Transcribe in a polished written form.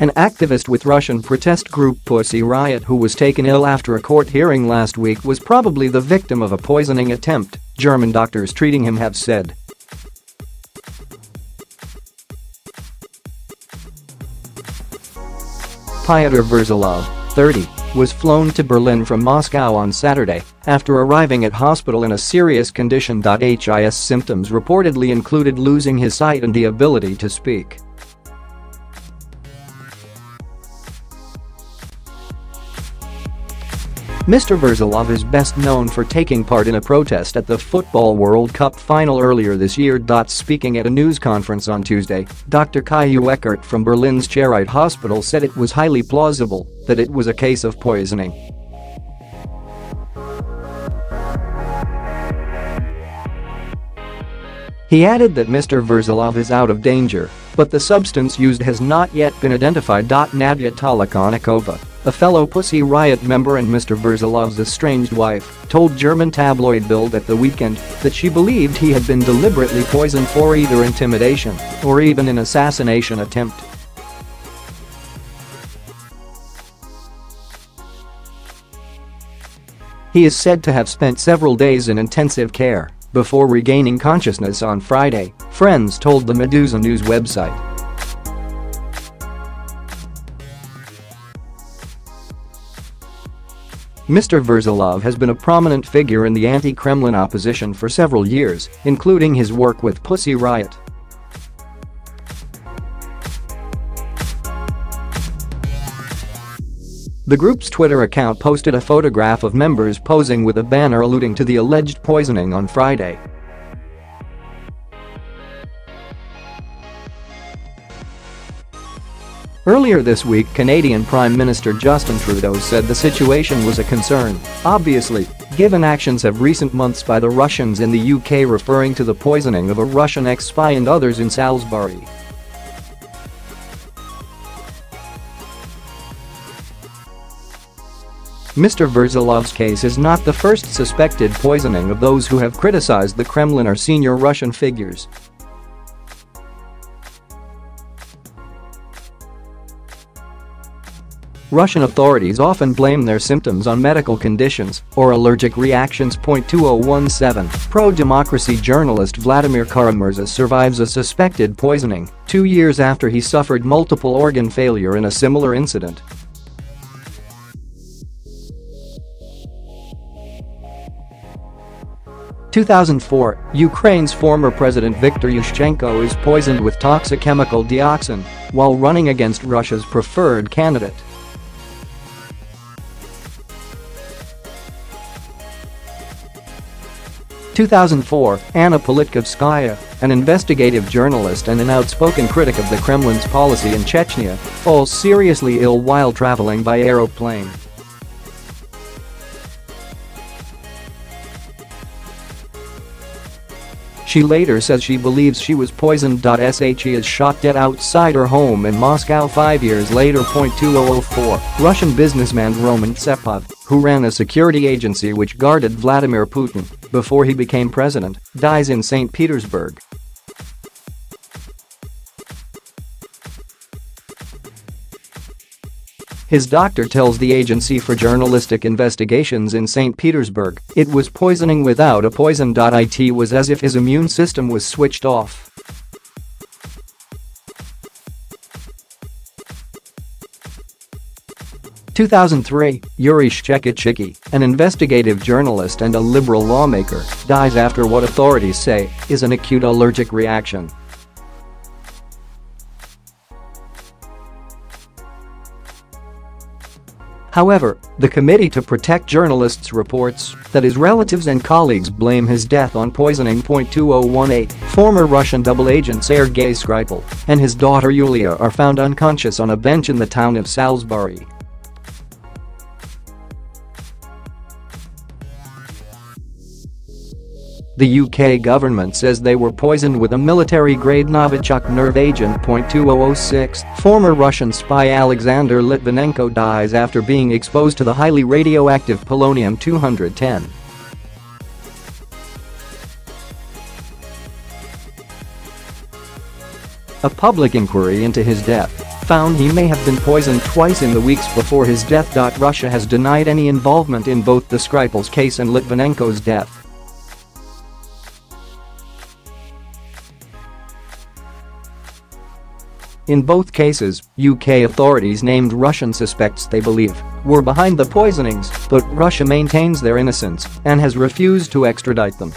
An activist with Russian protest group Pussy Riot who was taken ill after a court hearing last week was probably the victim of a poisoning attempt, German doctors treating him have said. Pyotr Verzilov, 30, was flown to Berlin from Moscow on Saturday after arriving at hospital in a serious condition. His symptoms reportedly included losing his sight and the ability to speak. Mr. Verzilov is best known for taking part in a protest at the Football World Cup final earlier this year. Speaking at a news conference on Tuesday, Dr. Kai Eckert from Berlin's Riot Hospital said it was highly plausible that it was a case of poisoning. He added that Mr. Verzilov is out of danger, but the substance used has not yet been identified. Nadia Tolokonikova, a fellow Pussy Riot member and Mr. Verzilov's estranged wife, told German tabloid Bild at the weekend that she believed he had been deliberately poisoned for either intimidation or even an assassination attempt. He is said to have spent several days in intensive care before regaining consciousness on Friday, friends told the Meduza news website. Mr. Verzilov has been a prominent figure in the anti-Kremlin opposition for several years, including his work with Pussy Riot. The group's Twitter account posted a photograph of members posing with a banner alluding to the alleged poisoning on Friday. Earlier this week, Canadian Prime Minister Justin Trudeau said the situation was a concern, obviously, given actions of recent months by the Russians in the UK referring to the poisoning of a Russian ex-spy and others in Salisbury. Mr. Verzilov's case is not the first suspected poisoning of those who have criticized the Kremlin or senior Russian figures. Russian authorities often blame their symptoms on medical conditions or allergic reactions. 2017, pro-democracy journalist Vladimir Kara-Murza survives a suspected poisoning 2 years after he suffered multiple organ failure in a similar incident. In 2004, Ukraine's former president Viktor Yushchenko is poisoned with toxic chemical dioxin while running against Russia's preferred candidate. In 2004, Anna Politkovskaya, an investigative journalist and an outspoken critic of the Kremlin's policy in Chechnya, falls seriously ill while traveling by aeroplane. She later says she believes she was poisoned. She is shot dead outside her home in Moscow 5 years later. 2004, Russian businessman Roman Tsepov, who ran a security agency which guarded Vladimir Putin before he became president, dies in St. Petersburg. His doctor tells the Agency for Journalistic Investigations in St. Petersburg it was poisoning without a poison. It was as if his immune system was switched off. In 2003, Yuri Shchekochiki, an investigative journalist and a liberal lawmaker, dies after what authorities say is an acute allergic reaction. However, the Committee to Protect Journalists reports that his relatives and colleagues blame his death on poisoning. 2018, former Russian double agent Sergei Skripal and his daughter Yulia are found unconscious on a bench in the town of Salisbury. The UK government says they were poisoned with a military-grade Novichok nerve agent. 2006, former Russian spy Alexander Litvinenko dies after being exposed to the highly radioactive polonium-210. A public inquiry into his death found he may have been poisoned twice in the weeks before his death. Russia has denied any involvement in both the Skripal's case and Litvinenko's death. In both cases, UK authorities named Russian suspects they believe were behind the poisonings, but Russia maintains their innocence and has refused to extradite them.